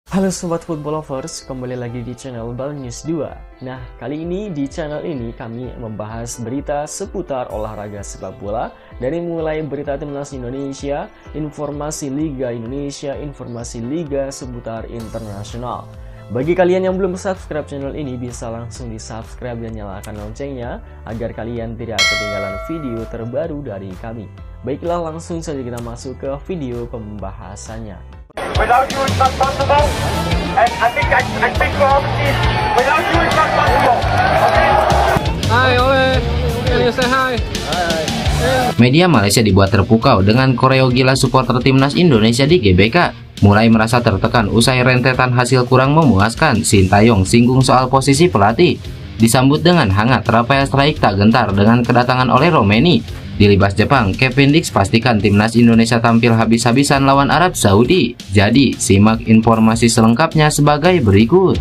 Halo Sobat Football Lovers, kembali lagi di channel Bal News 2. Nah, kali ini di channel ini kami membahas berita seputar olahraga sepak bola. Dari mulai berita timnas Indonesia, informasi Liga Indonesia, informasi Liga seputar internasional. Bagi kalian yang belum subscribe channel ini, bisa langsung di subscribe dan nyalakan loncengnya agar kalian tidak ketinggalan video terbaru dari kami. Baiklah, langsung saja kita masuk ke video pembahasannya. Without you it's not possible, and I think for all the teams, without you it's not possible. Okay? Hai Ole, can you say hi? Media Malaysia dibuat terpukau dengan koreo gila supporter timnas Indonesia di GBK. Mulai merasa tertekan usai rentetan hasil kurang memuaskan, Sintayong singgung soal posisi pelatih. Disambut dengan hangat, Rafael Struijk tak gentar dengan kedatangan oleh Romeni. Di Libas Jepang, Kevin Dix pastikan timnas Indonesia tampil habis-habisan lawan Arab Saudi. Jadi, simak informasi selengkapnya sebagai berikut.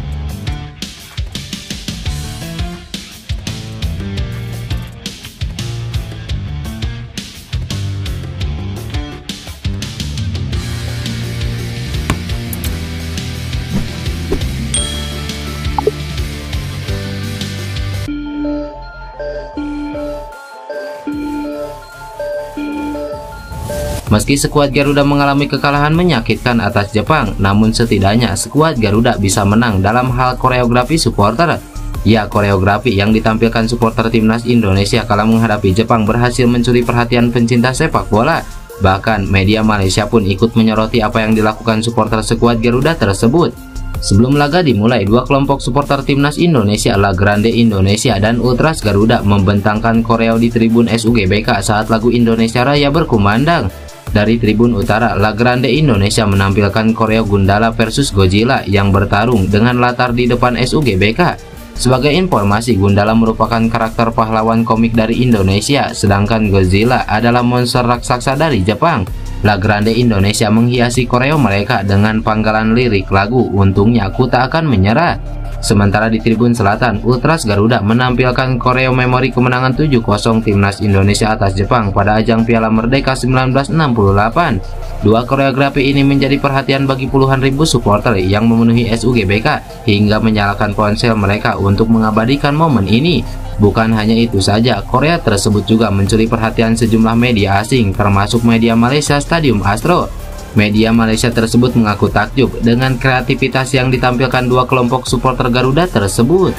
Meski skuad Garuda mengalami kekalahan menyakitkan atas Jepang, namun setidaknya skuad Garuda bisa menang dalam hal koreografi supporter. Ya, koreografi yang ditampilkan supporter timnas Indonesia kala menghadapi Jepang berhasil mencuri perhatian pencinta sepak bola. Bahkan media Malaysia pun ikut menyoroti apa yang dilakukan supporter skuad Garuda tersebut. Sebelum laga dimulai, dua kelompok supporter timnas Indonesia, La Grande Indonesia dan Ultras Garuda, membentangkan koreo di tribun SUGBK saat lagu Indonesia Raya berkumandang. Dari tribun utara, La Grande Indonesia menampilkan koreo Gundala versus Godzilla yang bertarung dengan latar di depan SUGBK. Sebagai informasi, Gundala merupakan karakter pahlawan komik dari Indonesia, sedangkan Godzilla adalah monster raksasa dari Jepang. La Grande Indonesia menghiasi koreo mereka dengan panggalan lirik lagu "Untungnya Aku Tak Akan Menyerah". Sementara di tribun selatan, Ultras Garuda menampilkan koreo memori kemenangan 7-0 timnas Indonesia atas Jepang pada ajang Piala Merdeka 1968. Dua koreografi ini menjadi perhatian bagi puluhan ribu supporter yang memenuhi SUGBK hingga menyalakan ponsel mereka untuk mengabadikan momen ini. Bukan hanya itu saja, Korea tersebut juga mencuri perhatian sejumlah media asing, termasuk media Malaysia Stadium Astro. Media Malaysia tersebut mengaku takjub dengan kreativitas yang ditampilkan dua kelompok supporter Garuda tersebut.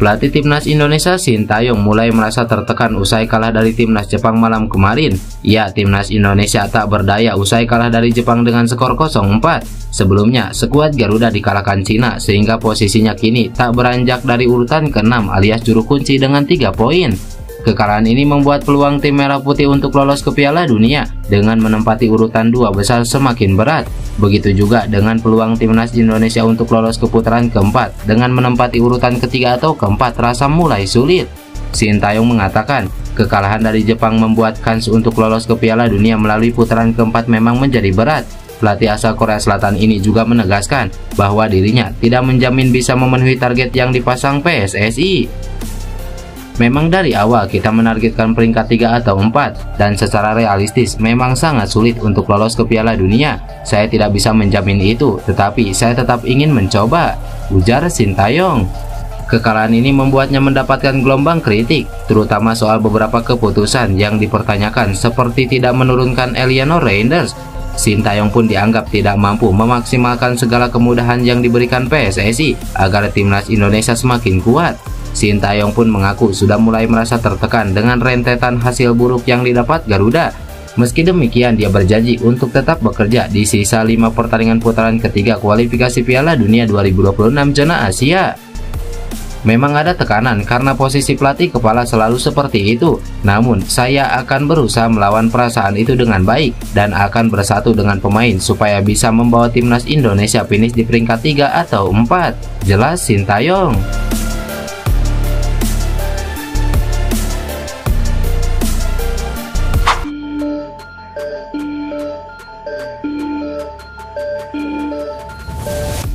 Pelatih timnas Indonesia Sintayong mulai merasa tertekan usai kalah dari timnas Jepang malam kemarin. Ya, timnas Indonesia tak berdaya usai kalah dari Jepang dengan skor 0-4. Sebelumnya, skuad Garuda dikalahkan Cina sehingga posisinya kini tak beranjak dari urutan ke-6 alias juru kunci dengan 3 poin. Kekalahan ini membuat peluang tim Merah Putih untuk lolos ke Piala Dunia dengan menempati urutan 2 besar semakin berat. Begitu juga dengan peluang timnas Indonesia untuk lolos ke putaran keempat dengan menempati urutan ketiga atau keempat terasa mulai sulit. Sintayong mengatakan, kekalahan dari Jepang membuat kans untuk lolos ke Piala Dunia melalui putaran keempat memang menjadi berat. Pelatih asal Korea Selatan ini juga menegaskan bahwa dirinya tidak menjamin bisa memenuhi target yang dipasang PSSI. Memang dari awal kita menargetkan peringkat 3 atau 4 dan secara realistis memang sangat sulit untuk lolos ke Piala Dunia. Saya tidak bisa menjamin itu, tetapi saya tetap ingin mencoba, ujar Sintayong. Kekalahan ini membuatnya mendapatkan gelombang kritik, terutama soal beberapa keputusan yang dipertanyakan seperti tidak menurunkan Eleanor Reinders. Sintayong pun dianggap tidak mampu memaksimalkan segala kemudahan yang diberikan PSSI agar timnas Indonesia semakin kuat. Sintayong pun mengaku sudah mulai merasa tertekan dengan rentetan hasil buruk yang didapat Garuda. Meski demikian, dia berjanji untuk tetap bekerja di sisa 5 pertandingan putaran ketiga kualifikasi Piala Dunia 2026 zona Asia. Memang ada tekanan karena posisi pelatih kepala selalu seperti itu. Namun, saya akan berusaha melawan perasaan itu dengan baik dan akan bersatu dengan pemain supaya bisa membawa timnas Indonesia finish di peringkat 3 atau 4, jelas Sintayong.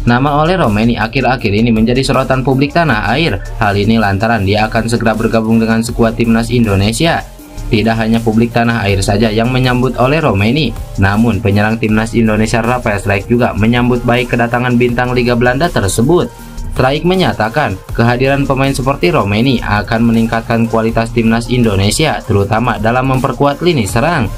Nama Ole Romaini akhir-akhir ini menjadi sorotan publik tanah air. Hal ini lantaran dia akan segera bergabung dengan skuad timnas Indonesia. Tidak hanya publik tanah air saja yang menyambut Ole Romaini, namun penyerang timnas Indonesia Rafael Strijk juga menyambut baik kedatangan bintang Liga Belanda tersebut. Strijk menyatakan kehadiran pemain seperti Romaini akan meningkatkan kualitas timnas Indonesia, terutama dalam memperkuat lini serang.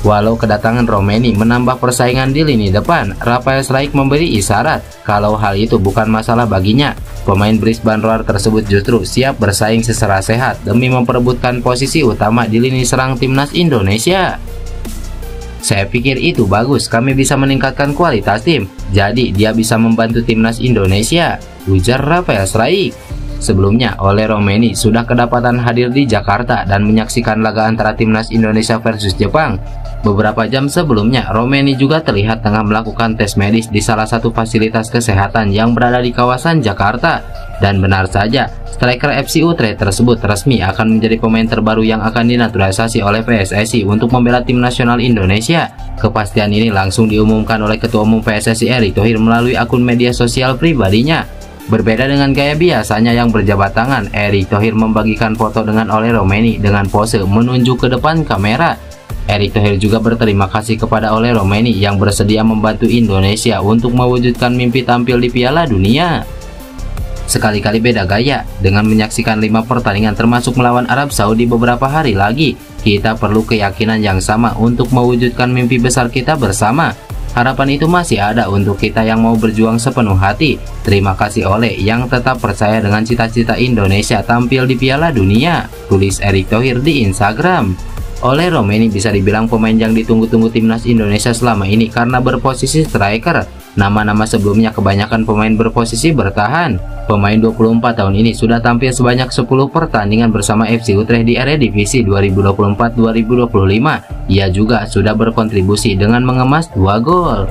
Walau kedatangan Romaini menambah persaingan di lini depan, Rafael Strijk memberi isyarat kalau hal itu bukan masalah baginya. Pemain Brisbane Roar tersebut justru siap bersaing secara sehat demi memperebutkan posisi utama di lini serang timnas Indonesia. Saya pikir itu bagus, kami bisa meningkatkan kualitas tim, jadi dia bisa membantu timnas Indonesia, ujar Rafael Strijk. Sebelumnya, Ole Romaini sudah kedapatan hadir di Jakarta dan menyaksikan laga antara timnas Indonesia versus Jepang. Beberapa jam sebelumnya, Romaini juga terlihat tengah melakukan tes medis di salah satu fasilitas kesehatan yang berada di kawasan Jakarta. Dan benar saja, striker FC Utrecht tersebut resmi akan menjadi pemain terbaru yang akan dinaturalisasi oleh PSSI untuk membela tim nasional Indonesia. Kepastian ini langsung diumumkan oleh Ketua Umum PSSI Erick Thohir melalui akun media sosial pribadinya. Berbeda dengan gaya biasanya yang berjabat tangan, Erick Thohir membagikan foto dengan Ole Romaini dengan pose menunjuk ke depan kamera. Erick Thohir juga berterima kasih kepada Ole Romaini yang bersedia membantu Indonesia untuk mewujudkan mimpi tampil di Piala Dunia. Sekali-kali beda gaya, dengan menyaksikan 5 pertandingan termasuk melawan Arab Saudi beberapa hari lagi, kita perlu keyakinan yang sama untuk mewujudkan mimpi besar kita bersama. Harapan itu masih ada untuk kita yang mau berjuang sepenuh hati. Terima kasih Ole yang tetap percaya dengan cita-cita Indonesia tampil di Piala Dunia, tulis Erick Thohir di Instagram. Ole Romaini bisa dibilang pemain yang ditunggu-tunggu timnas Indonesia selama ini karena berposisi striker. Nama-nama sebelumnya kebanyakan pemain berposisi bertahan. Pemain 24 tahun ini sudah tampil sebanyak 10 pertandingan bersama FC Utrecht di Eredivisie 2024-2025. Ia juga sudah berkontribusi dengan mengemas 2 gol.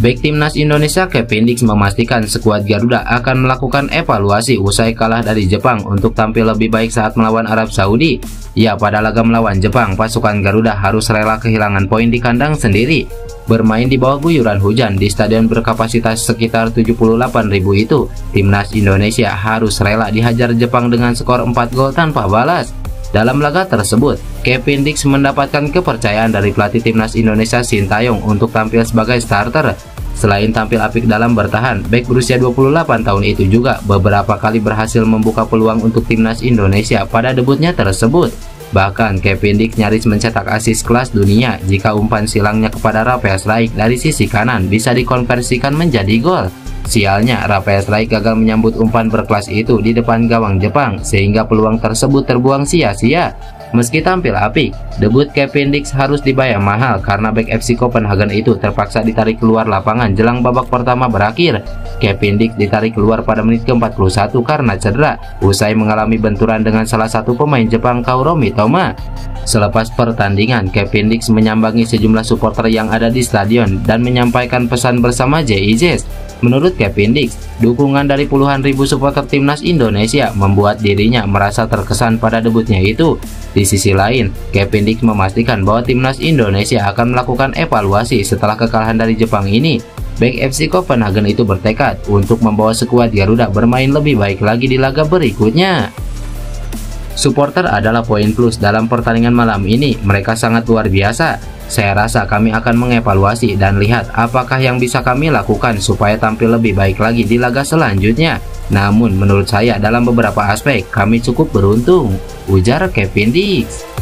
Bek timnas Indonesia Kevin Dix memastikan skuad Garuda akan melakukan evaluasi usai kalah dari Jepang untuk tampil lebih baik saat melawan Arab Saudi. Ya, pada laga melawan Jepang, pasukan Garuda harus rela kehilangan poin di kandang sendiri. Bermain di bawah guyuran hujan di stadion berkapasitas sekitar 78.000 itu, timnas Indonesia harus rela dihajar Jepang dengan skor 4 gol tanpa balas. Dalam laga tersebut, Kevin Dix mendapatkan kepercayaan dari pelatih timnas Indonesia Sintayong untuk tampil sebagai starter. Selain tampil apik dalam bertahan, bek berusia 28 tahun itu juga beberapa kali berhasil membuka peluang untuk timnas Indonesia pada debutnya tersebut. Bahkan Kevin Dix nyaris mencetak assist kelas dunia jika umpan silangnya kepada Rafael Strijk dari sisi kanan bisa dikonversikan menjadi gol. Sialnya, Rafael Strijk gagal menyambut umpan berkelas itu di depan gawang Jepang sehingga peluang tersebut terbuang sia-sia. Meski tampil apik, debut Kevin Dix harus dibayar mahal karena bek FC Copenhagen itu terpaksa ditarik keluar lapangan jelang babak pertama berakhir. Kevin Dix ditarik keluar pada menit ke-41 karena cedera usai mengalami benturan dengan salah satu pemain Jepang, Kaoru Mitoma. Selepas pertandingan, Kevin Dix menyambangi sejumlah supporter yang ada di stadion dan menyampaikan pesan bersama JIJs. Menurut Kevin Dix, dukungan dari puluhan ribu supporter timnas Indonesia membuat dirinya merasa terkesan pada debutnya itu. Di sisi lain, Kevin Dix memastikan bahwa timnas Indonesia akan melakukan evaluasi setelah kekalahan dari Jepang ini. Bek FC Copenhagen itu bertekad untuk membawa skuad Garuda bermain lebih baik lagi di laga berikutnya. Supporter adalah poin plus dalam pertandingan malam ini, mereka sangat luar biasa. Saya rasa kami akan mengevaluasi dan lihat apakah yang bisa kami lakukan supaya tampil lebih baik lagi di laga selanjutnya. Namun menurut saya dalam beberapa aspek kami cukup beruntung, ujar Kevin Dix.